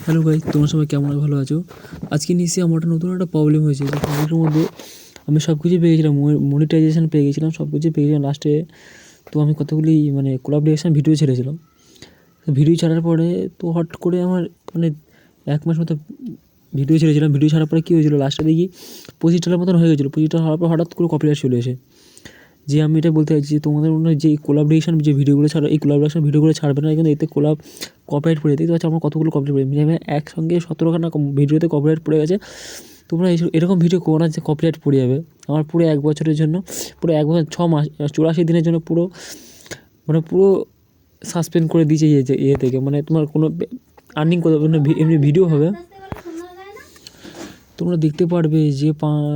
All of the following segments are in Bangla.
হ্যালো ভাই, তোমার সবাই কেমন ভালো আছো? আজকে নিশ্চয়ই আমার নতুন একটা প্রবলেম হয়েছে। যে প্রবলেমের মধ্যে আমি সব কিছুই পেয়ে গেছিলাম, মনিটাইজেশন পেয়ে গেছিলাম, সব কিছুই পেয়ে গেছিলাম লাস্টে। তো আমি কতগুলি কোলাবরেশন ভিডিও ছেড়েছিলাম। তো ভিডিও ছাড়ার পরে তো হট করে আমার মানে 1 মাস মতো ভিডিও ছেড়েছিলাম। ভিডিও ছাড়ার পরে কী হয়েছিলো, লাস্টে দেখি 25টার মতন হয়ে গেছিলো। 25টা হওয়ার পর হঠাৎ করে কপিরাইট চলে এসে, যে আমি এটা বলতে চাইছি যে তোমাদের মনে হয় যে কোলাবরেশন যে ভিডিওগুলো ছাড়ো, এই কোলাবরেশন ভিডিওগুলো ছাড়বে না, কিন্তু এতে কপিরাইট পড়ে দেখতে পাচ্ছি আমার কতগুলো কপিরাইট পড়ে আমি একসঙ্গে 17খানা ভিডিওতে কপিরাইট পড়ে গেছে। তোমরা এরকম ভিডিও করো না যে কপিরাইট পড়ে যাবে। আমার পুরো 1 বছরের জন্য, পুরো 1 বছর 6 মাস 84 দিনের জন্য পুরো সাসপেন্ড করে দিয়েছে ইয়ে থেকে। মানে তোমার কোনো আর্নিং করতে পারবে না, এমনি ভিডিও হবে। তোমরা দেখতে পারবে যে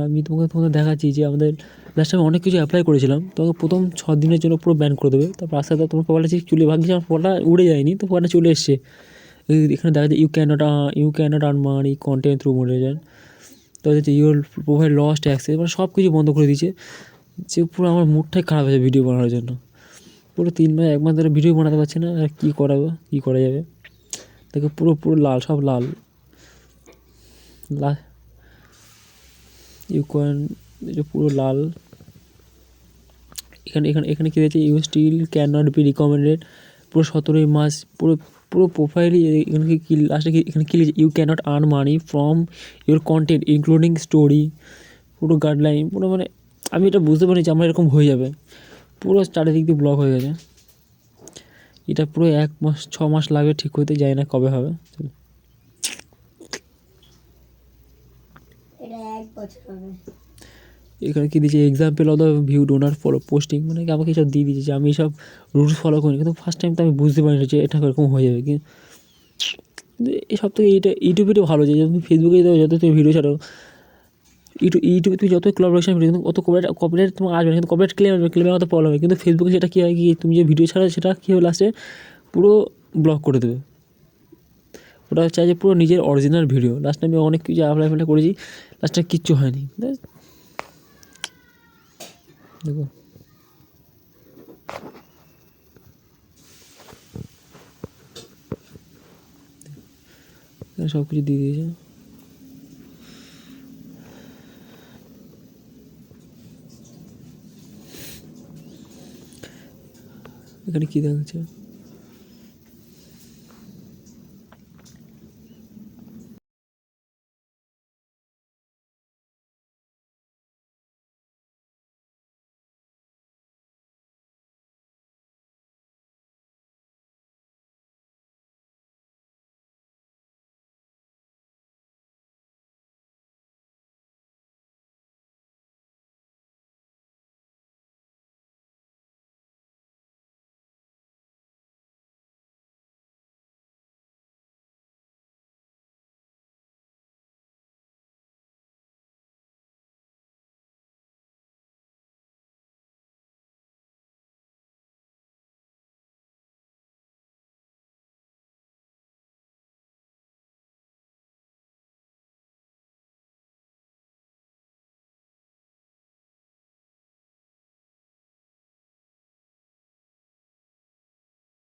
আমি তোমাদের দেখাচ্ছি যে আমাদের লাস্ট আমি অনেক কিছু অ্যাপ্লাই করেছিলাম। তোমাকে প্রথম 6 দিনের জন্য পুরো ব্যান করে দেবে। তারপর আস্তে আস্তে তোমার প্রোফাইলটা চলে, ভাগ্যিস আমার প্রোফাইলটা উড়ে যায়নি, তো প্রোফাইলটা চলে এসছে। এখানে দেখা যায় you can not earn money content through monetisation. তো হচ্ছে ইউর প্রোফাইল লস্ট অ্যাক্সেস, মানে সব কিছু বন্ধ করে দিয়েছে। যে পুরো আমার মুডটাই খারাপ হয়েছে ভিডিও বানানোর জন্য। পুরো 3 মাস 1 মাস ধরে ভিডিও বানাতে পারছি না। আর কী করা যাবে? দেখো পুরো পুরো লাল, সব লাল। ইউ ক্যান, পুরো লাল। এখানে এখানে এখানে কী দিয়েছে, you still can not be recommended. পুরো 17ই মাস পুরো পুরো প্রোফাইলই এখানে কি লাস্টে কি এখানে কী লিখেছে, you can not earn money from your content including story. পুরো গাইডলাইন পুরো, মানে আমি এটা বুঝতে পারি যে আমার এরকম হয়ে যাবে। পুরো চারিদিক দিয়ে ব্লক হয়ে গেছে। এটা পুরো 1 মাস 6 মাস লাগবে ঠিক হতে, যায় না কবে হবে। এখানে কী দিয়েছে, example of the view donor follow posting, মানে আমাকে সব দিয়ে দিয়েছে যে আমি সব রুলস ফলো করি। কিন্তু ফার্স্ট টাইম তো আমি বুঝতে পারিনি যে এটা এরকম হয়ে যাবে। কিন্তু এসব থেকে ইউটিউবে ভালো, যে তুমি ফেসবুকে যত তুমি ভিডিও ছাড়ো, ইউটিউবে তুমি যত কোলাবরেশন ভিডিও, কিন্তু অত কপিরাইট তোমার আসবে না, কিন্তু কপিরাইট ক্লেমের মতো প্রবলেম হয়। কিন্তু ফেসবুকে সেটা কী হয়, কি তুমি যে ভিডিও ছাড়ো সেটা কী হবে, লাস্টে পুরো ব্লক করে দেবে। ওটা চাই যে পুরো নিজের অরিজিনাল ভিডিও। লাস্টে আমি অনেক কিছু অ্যাপ্লাই করেছি, লাস্টে কিচ্ছু হয়নি। দেখো সব কিছু দিয়ে দিয়েছে। এখানে কী দেখাচ্ছে,